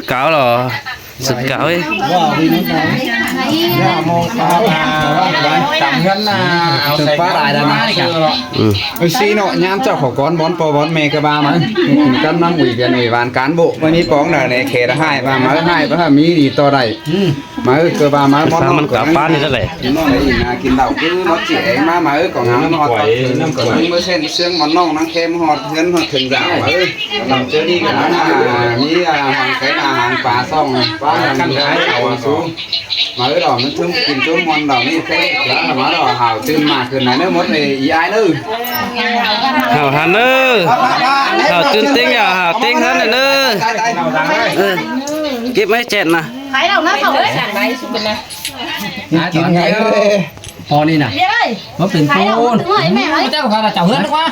cáo là sự cáo ấy thực phát đại đà xí nọ nhám cho khẩu con bón po bón mè cái ba mà cân năng ủy viên ủy ban cán bộ với ní bón là này khề là hai và mới hai và mỹ đi to đầy mới cơ ba mới bónมันกับป้านนี่นั่นแหละ nó đấy là kín đầu cứ nó chỉ má mới còn ngắm nó tập còn mới xem xương món nong nó kem hot hơn hoặc thường dạo mới làm chơi đi cái đó là ní hàng cái là hàng phá xong phá hàng cái đầu xuống mới đó nó thương kín chỗ món đầu ní cái đó là má đó hào chân mà cứ này nó mất thì ý ai nữa hào hàn ư hào chân tiếng à hào tiếng hết này ư kiếp mấy chẹn nè thấy đâu nó không sản bay xuống bên này chín ngày Hòn đi nè. Nó tình phun. Nó chắc là chảo hết quá.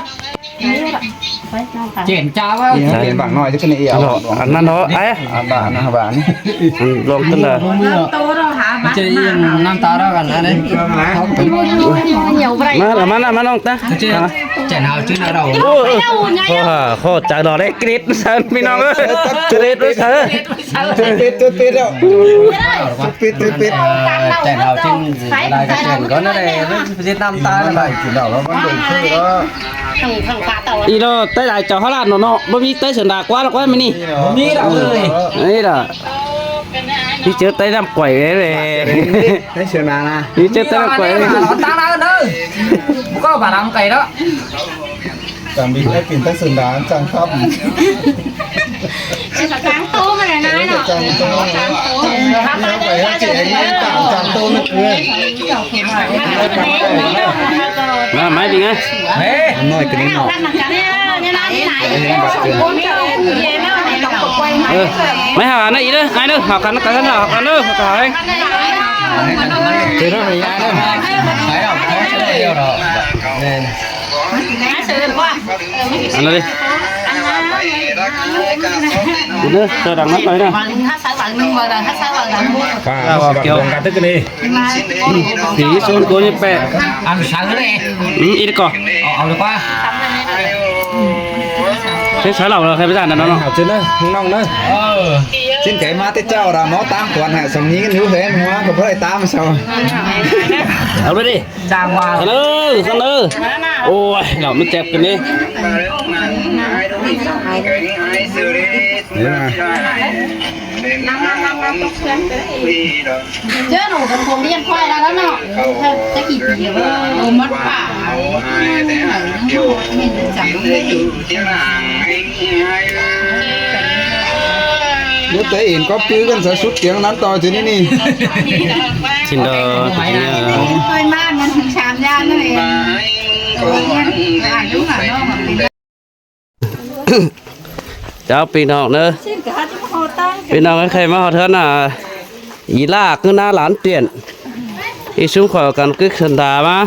Chèn cha quá. Tiền bảng nói chứ cái này anh ăn đó ấy bạn lộn tên là Chơi năm tao đó gần đấy. má là má ông ta Chèn nào chứ nào đầu. kho chả đỏ đấy kít sơn mi nó kít với sơn Pít Chèn nào trên đây cái chèn có nó đây nó Việt Nam ta này chỉ đầu nó vẫn được chơi đó. đi đó tới lại cho họ làm nó bởi vì tới sườn đà quá là quá mini Mi đâu rồi. đấy là đi chơi tới làm quẩy đấy Đấy sườn nào nè đi chơi tới làm quẩy Nó tăng ra nữa. Có bà làm cày đó. Cảm bị lấy tiền tới sườn đá trang khắp trắng tô mà này này nọ phải chị anh tặng trang tô nước mà máy đi ngay nói cái này nọ mấy hà nó ý đó ai nữa học khăn cái nào học khăn nữa học hỏi thì nó phải ai đâu Phải đâu, có chơi điều đó. Nên ăn đi nữa cho đằng mắt tới nè kiểu cả tức cái đi thì xuống cố như bè ăn sáng đấy. ít cỏ Được quá. thế sáu lẩu là hay bây giờ là nó học trên đó nong đó trên cái má tết trao là máu tam quan hệ sống nhí nếu thế hóa có phải tam saoเอาไปดิ Trang hoa. กันเลยโอ้ยเราไม่เจ็บกันนี่ chứ đủ cần cùng đi ăn khoai ra đó nọ chắc kịp gì mất cả mình chẳng nếu tới in có cứ gần sẽ xuất tiếng nắn to chứ nè xin đờ thôi ma mình sàm ra nó này đúng là nó chào pin học nữa pin học cái mà họ thân là ý là cứ na lán tiền đi xuống khỏi cần cứ sần đà mà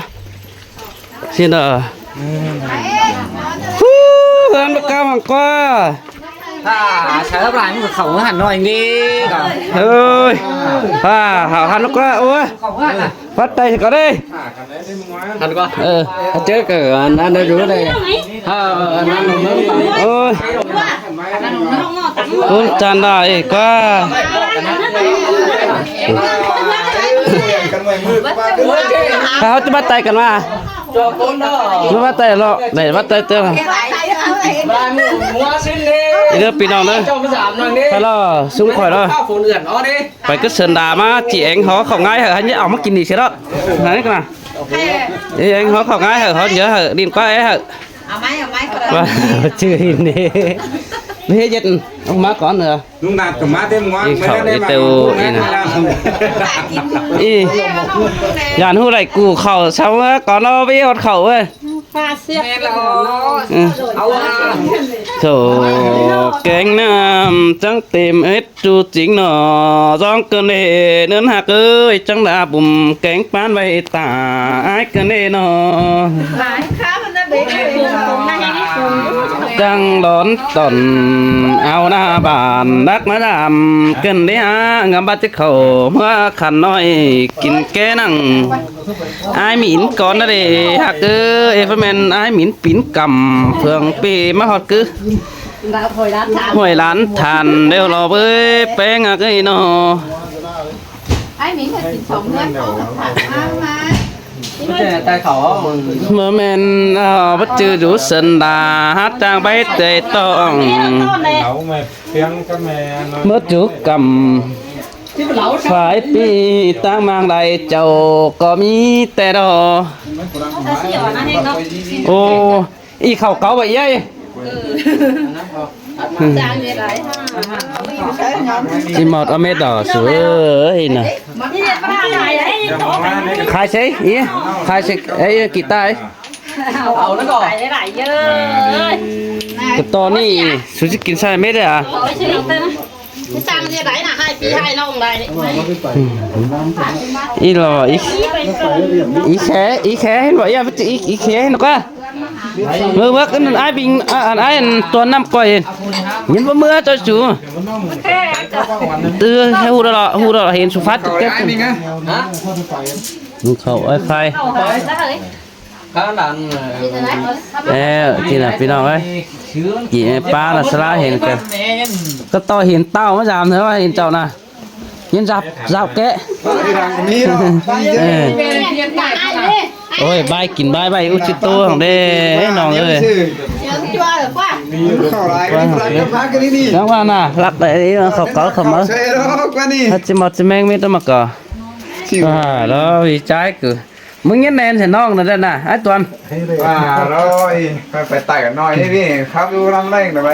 xin đờ hơn được cao bằng qua Sáng lại một khẩu hẳn rồi anh đi. ơi hảo hẳn nó qua ôi bắt tay thì có đi Hẳn quá. chứ cỡ ăn đây rửa đây ôi con tràn đại quá hao chứ bắt tay cần mà nó bắt tay lo để bắt tay tiêu đi đưa pin nào nữa hay là sung khỏi đó phải cứ sườn đà mà chị anh họ không ngay hở anh nhớ ổng mắc kinh gì thế đó đấy cơ mà đi anh họ không ngay hở họ nhớ hở đi qua ấy hở chưa hình đi thế chết ông má có nữa lúc nào tụi má thêm ngoan đi khẩu đi tiêu đi dàn hú này củ khẩu xong có nó biết hột khẩu ơi thổ cánh nam trắng tìm hết chu chính nó gióng cơn nề nến hạt ơi trắng đã bùm cánh bán bay tả ai cơn nề nó จังดอนตอนเอาหน้าบ้านนักมาดามเกินได้หางามบัดจะเข้าเมื่อขันน้อยกินแกนั่งอายหมินก่อนนะเด้ฮักเอฟแมนอายหมินปิ่นกำเฟืองปีมาฮอดคือห่วยล้านทานเดี๋ยวรอเอ้ยแป้งอะก็อีนอ ไอ้หมิงเคยกินสองเดือนเอาผักมา แต่แต่เขา เมื่อแม่นบัดจือดูสันดาฮัดจางใบเตยต้อง nấu mà phiên cái mè nó เมื่อจุกกำฝ่ายปีตั้งมางใดเจ้าก็มีแต่ดอโอ้อีเข่าเก่าไปยัย จางเลยไร อีหมดอเมดอสวยนะ นี่เด็ดปลาไหนไอ้โต๊ะ ใครใช่อีใครใช่ไอ้กีตาร์ เอาแล้วก็ ไหลเยอะ ก็ตอนนี้สุจิกินใช่ไม่ได้อ่ะ โอ้ยชื่อเต้นที่จางเลยไรน่ะให้พี่ให้น้องได้ อีหล่ออีแค่เห็นบ่อย่าไปอีแค่เห็นหรอกว่าเมื่อกันไอ้บิงไอ้ตัวน้ำก้อยเห็นว่าเมื่อเจ้าจูตื้อให้หูเราเห็นสุฟัดแก๊บ นี่ไง ดูเขาไอ้ไฟ ข้างดัน ที่น่ะพี่น้องเอ้ยกี่ปลาน่ะสลาเห็นกันก็ต่อเห็นเต้ามาจามเถอะว่าเห็นเจ้าน่ะเห็นจับแกะ ที่ทางนี้เนาะ โอ้ยใบกินใบอุจิตัวของเด้น้องเอ้ย จั่วหรือว่า เข้าไรกันกันมากันนี่ น้องว่าน่ะรักได้เขาเก่าเขามา ใช่แล้วกว่านี่ ถ้าจะหมดจะแมงไม่ต้องมาก่อแล้ววิจัยคือมึงยันแนนใส่น้องนั่นน่ะไอ้ตวน ร้อยไปไต่กันหน่อยนี่พี่ครับดูน้ำแรงหน่อยไป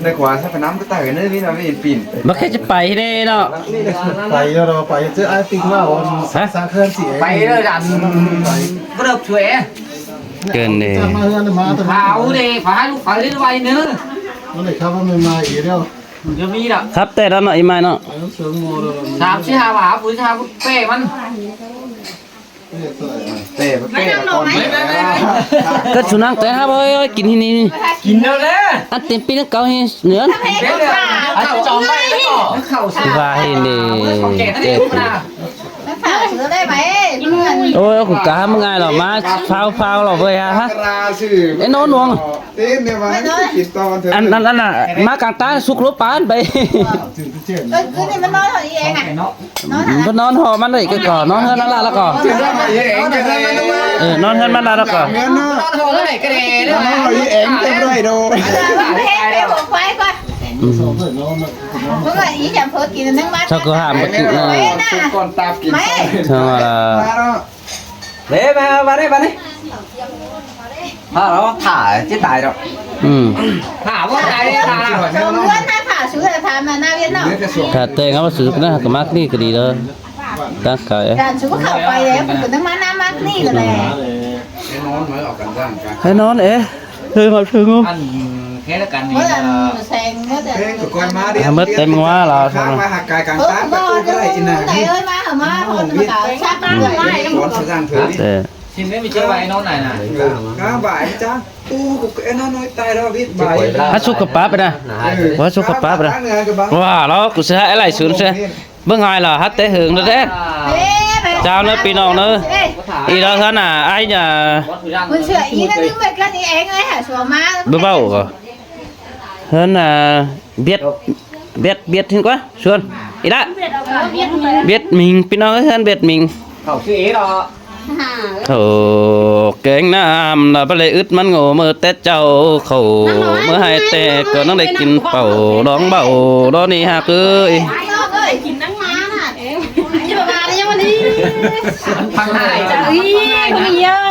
ในขวาถ้าไปน้ำก็ไต่กันนี่พี่นะพี่ปีน บ่แค่จะไปเด้เนาะ ไปเราไปเจอไอ้ปิ๊กมาวันสร้างเคลื่อนเสีย ไปเลยดันก็เดือบช่วย เกินเด้ มาเฮือนมาแต่ เผาดิฝาลูกฝาลิ้นไว้เนื้อ มันเลยครับว่าไม่มาอีกแล้ว จะมีอ่ะ ครับแต่แล้วเนาะอีไม้เนาะ ไปต้องเสริมโมเดล สามชิ้นหาหวาปุ๋ยชาเป้มัน เต้เต้ก่อน ก็สุนัขแต่ฮะบ่กินที่นี่ กินแล้วเลย อันเต็มปีแล้วเก่าให้เหนือ เด็ดเลยอาจจะจองไปแล้วก็เข่า ว่าให้นี่ แก่ทั้งนี้นะ ไม่ผ่าซื้อได้ไหมเงิน โอ้ยกูกะมึงไงหรอมาฟาวหรอเว้ยฮะ ราชื่อ ไอ้โน้นวง เต้เนี่ยมากินตอนเถอะ อันนั้นน่ะมากลางตาสุกรูปานไป คือนี่มันน้อยเท่านี้เองอ่ะน้อย ก็นอนหอมันเลยก็ก่อนนอนเฮือนนั่นละแล้วก็ เจ้ามาเองจะได้ นอนเฮือนมันละแล้วก็ เงินเนาะ ตอนโทรแล้วไหนก็ได้ น้องเองจะได้โดน เฮ้ยไปหัวไฟก่อนเมื่อกี้อีแจมเพิ่งกินนึงมา ชอบก็ห้ามบ่กินนะ สุกก่อนตากิน ชอบว่า เด้มาได้ถ้าเราถ่ายจะตายหรอกถ่าว่าตายได้ถ่า ชมเพื่อนถ้าผ่าซื้อจะทำมาหน้าเวียนเนาะ ถ้าแต่งเอามาซื้อนะก็มักนี่ก็ดีเลยตั้งไก่ การซื้อเข้าไปแล้วคุณต้องมาหน้ามากนี่เลย นอนมาออกกันร่างกัน ให้นอนเฮ้ยมาถึง อันแค่ละกันนี่ เมื่อแซงเมื่อแต่ เฮ้ยก่อนมาดิ เมื่อเต็มว่าเรา ข้างมาหักกายกลาง เออ ตา บ่ ก็ได้กินนะ ไหนเอ้ยมาเหรอมาคนมาต่อชาติเรื่องไร สอนสร้างเถอะ แต่ ชิมไม่มีเจ้าไว้น้องไหนน่ะ ข้าวบ่ายจ้าตู้กูไอ้น้อยตายแล้วพี่บ่าย ถ้าสุกกับป้าไปนะว่าสุกกับป้าไปนะว่าแล้วกูจะให้อะไรศูนย์เสียเมื่อไงล่ะฮัตเตะหึงแล้วเด้เจ้าเนื้อปีน้องเนื้ออีแล้วท่านน่ะไอ้เนี่ย คุณเชื่ออีนั่นนี่มันก็นี่เองไงฮะชัวมา เบาๆก็ท่านน่ะเบียดถึงกว่าชวนอีละเบียดมิงปีน้องท่านเบียดมิง เขาชื่อเอ๋หรอ โอ้เก่งน้ำน่ะบ่เลยอึดมันโง่มือแต่เจ้าเขาเมื่อให้แต่ก็ต้องได้กินเป่าร้องเบาร้องนี่ฮะเอ้ย กินนั่งมาน่ะจะมาได้ยังวันนี้ พังหายจ้ะ อุ้ยมีเยอะ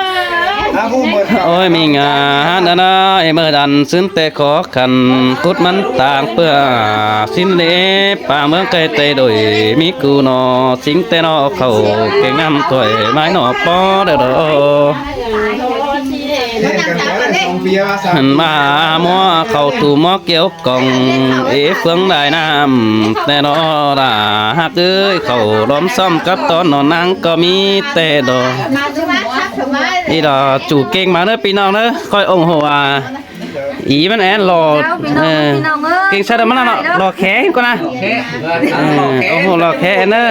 โอ้ยมีงานนะไอ้เมื่อดันซึ้นแต่ขอขันคุดมันต่างเพื่อสิ้นเล็บป่าเมืองไกลเตยโดยมีกูนอสิงแต่นอเขาเก่งน้ำถอยไม้นอปอเด้อ หันมามัวเข้าตู่หมอเกี่ยวกล่องเฟืองได้น้ำแต่นอราหักเอ้ยเข้าล้อมซ่อมกับตอนนอนนั่งก็มีแต่ดอก มาใช่ไหมครับถูกไหม นี่ดอกจู่เก่งมาเด้อพี่น้องเด้อค่อยองหัว ýมันแอนรอเก่งซะเด้อมันน่ะรอแขกก่อนนะโอ้โหรอแขกเด้อ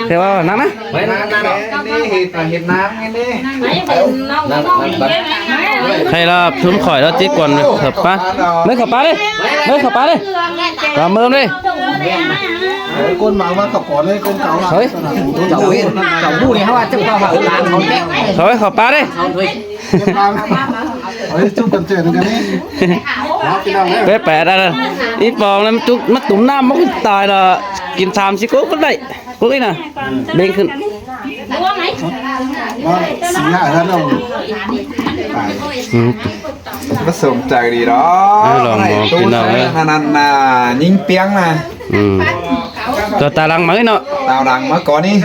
เดี๋ยวนั่งนะ ไว้น้ำนี่เห็ดน้ำไงนี่ ใครล่ะทุ่มข่อยแล้วจิกก่อนเถอะป้าเมื่อขับป้าดิเมื่อขับป้าดิกำมือดิ ก้นมาว่ากับก่อนเลยก้นเก่า เฮ้ย เจ้าเว้ยเจ้าผู้นี่เขาว่าเจ้าเขาหาร้านเขาแก้ เฮ้ยขับป้าดิ เฮ้ยจุ๊บกันเจอกันนี่ เป๊ะแปะได้เลยอีปองนั้นจุกมัดตุ่มน้ำมันตายละกิน3 4 กุ๊กก็ได้กุ๊กนี่นะเด้งขึ้น ว่า4 5ท่านเรา ผสมใจดีเนาะนั่นน่ะยิงเปียงนะ ตัวตาลังมั้ยเนาะ ตาวดังมาก่อนนี่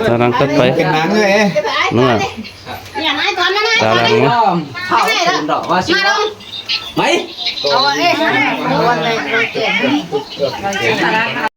ตาลังตัดไป เป็นหนังเลย นู่นน่ะ อย่างไรก่อนนะ ตาลังมั้ย เข้าดอกว่าสิ มาลง ไหม เอาเอ้ย